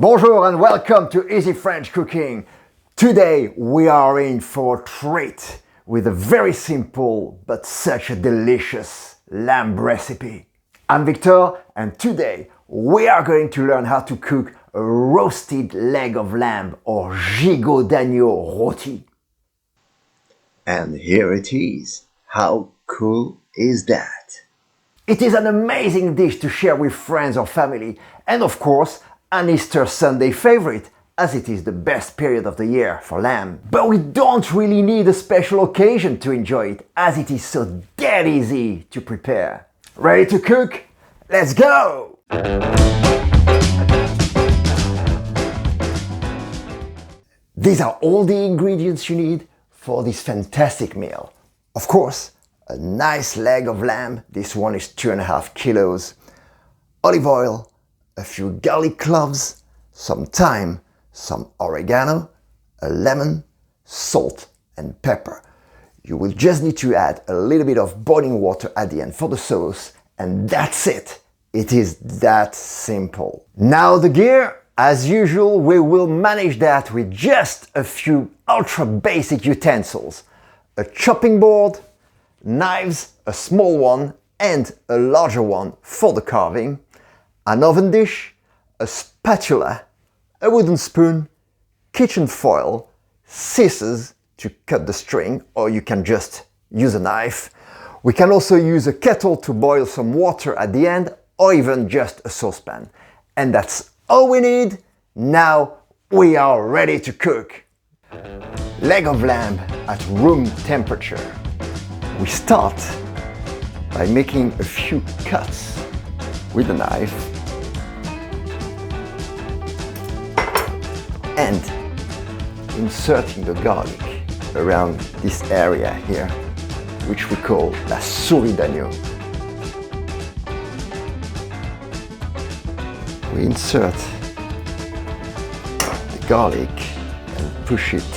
Bonjour and welcome to Easy French Cooking. Today we are in for a treat with a very simple but such a delicious lamb recipe. I'm Victor and today we are going to learn how to cook a roasted leg of lamb or gigot d'agneau rôti. And here it is. How cool is that? It is an amazing dish to share with friends or family and of course an Easter Sunday favorite, as it is the best period of the year for lamb. But we don't really need a special occasion to enjoy it, as it is so dead easy to prepare. Ready to cook? Let's go! These are all the ingredients you need for this fantastic meal. Of course, a nice leg of lamb, this one is 2.5 kilos, olive oil, a few garlic cloves, some thyme, some oregano, a lemon, salt and pepper. You will just need to add a little bit of boiling water at the end for the sauce, and that's it. It is that simple. Now the gear, as usual, we will manage that with just a few ultra basic utensils. A chopping board, knives, a small one and a larger one for the carving, an oven dish, a spatula, a wooden spoon, kitchen foil, scissors to cut the string, or you can just use a knife. We can also use a kettle to boil some water at the end, or even just a saucepan. And that's all we need. Now we are ready to cook. Leg of lamb at room temperature. We start by making a few cuts with a knife and inserting the garlic around this area here, which we call la souris d'agneau. We insert the garlic and push it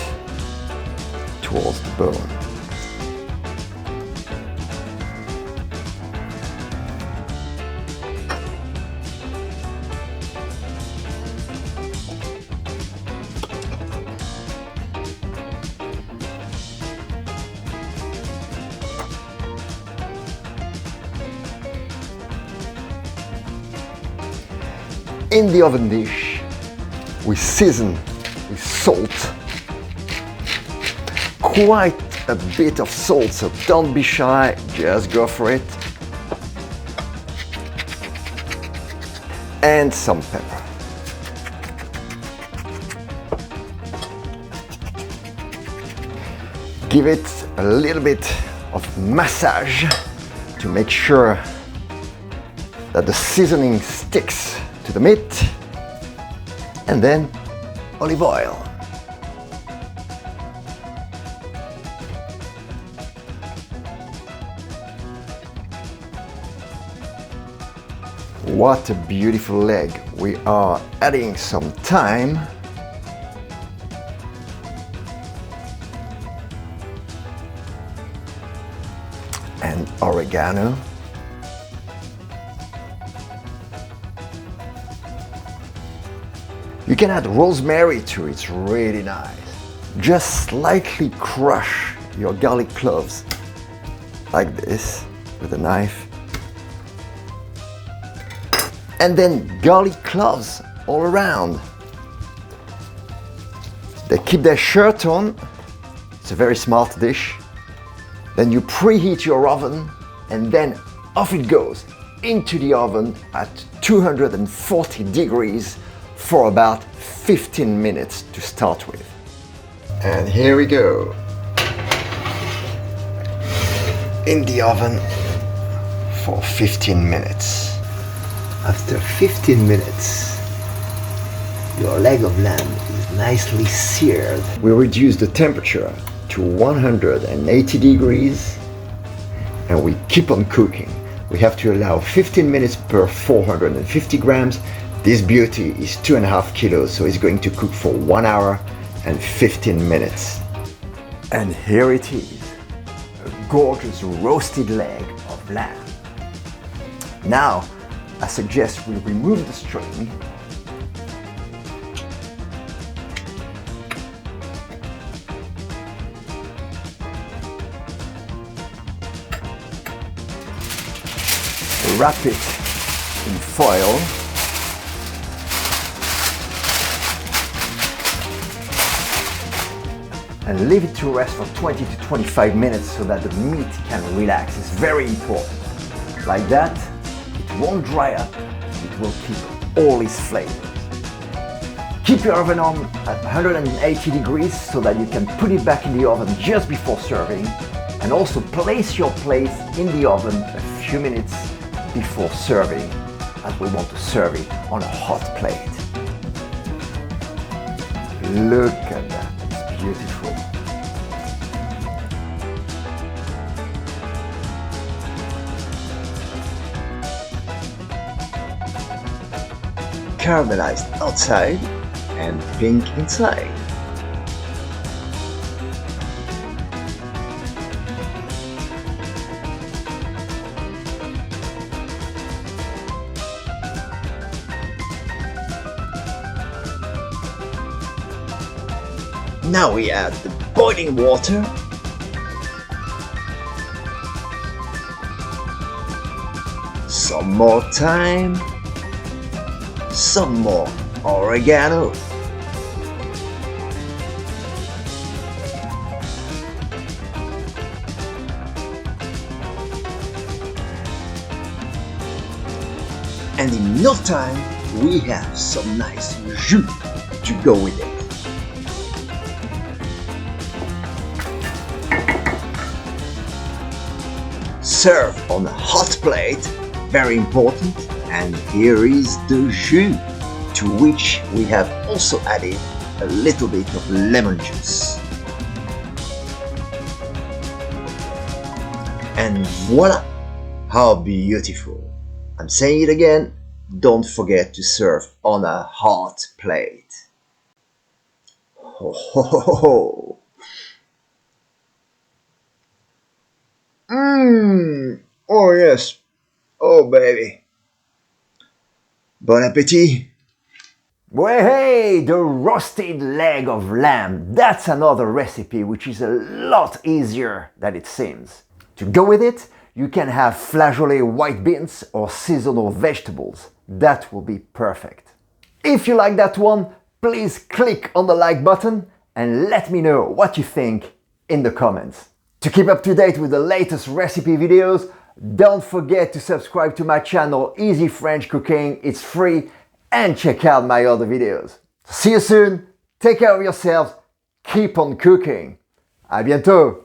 towards the bone. In the oven dish, we season with salt, quite a bit of salt, so don't be shy, just go for it, and some pepper. Give it a little bit of massage to make sure that the seasoning sticks to the meat, and then olive oil. What a beautiful leg. We are adding some thyme, and oregano. You can add rosemary too, it's really nice. Just slightly crush your garlic cloves like this with a knife. And then garlic cloves all around. They keep their shirt on. It's a very smart dish. Then you preheat your oven and then off it goes into the oven at 240 degrees for about 15 minutes to start with. And here we go. In the oven for 15 minutes. After 15 minutes, your leg of lamb is nicely seared. We reduce the temperature to 180 degrees and we keep on cooking. We have to allow 15 minutes per 450 grams. This beauty is 2.5 kilos, so it's going to cook for 1 hour and 15 minutes. And here it is, a gorgeous roasted leg of lamb. Now, I suggest we remove the string wrap it in foil. And leave it to rest for 20 to 25 minutes so that the meat can relax. It's very important. Like that, it won't dry up, it will keep all its flavor. Keep your oven on at 180 degrees so that you can put it back in the oven just before serving, and also place your plate in the oven a few minutes before serving, as we want to serve it on a hot plate. Look at that, it's beautiful. Caramelized outside and pink inside. Now we add the boiling water. Some more thyme. Some more oregano. And in no time we have some nice jus to go with it. Serve on a hot plate, very important. And here is the jus, to which we have also added a little bit of lemon juice. And voila! How beautiful! I'm saying it again, don't forget to serve on a hot plate. Ho ho ho ho! Oh yes! Oh baby! Bon appétit! Well, hey, the roasted leg of lamb. That's another recipe which is a lot easier than it seems. To go with it, you can have flageolet white beans or seasonal vegetables. That will be perfect. If you like that one, please click on the like button and let me know what you think in the comments. To keep up to date with the latest recipe videos, don't forget to subscribe to my channel Easy French Cooking, it's free, and check out my other videos. See you soon, take care of yourselves, keep on cooking. À bientôt!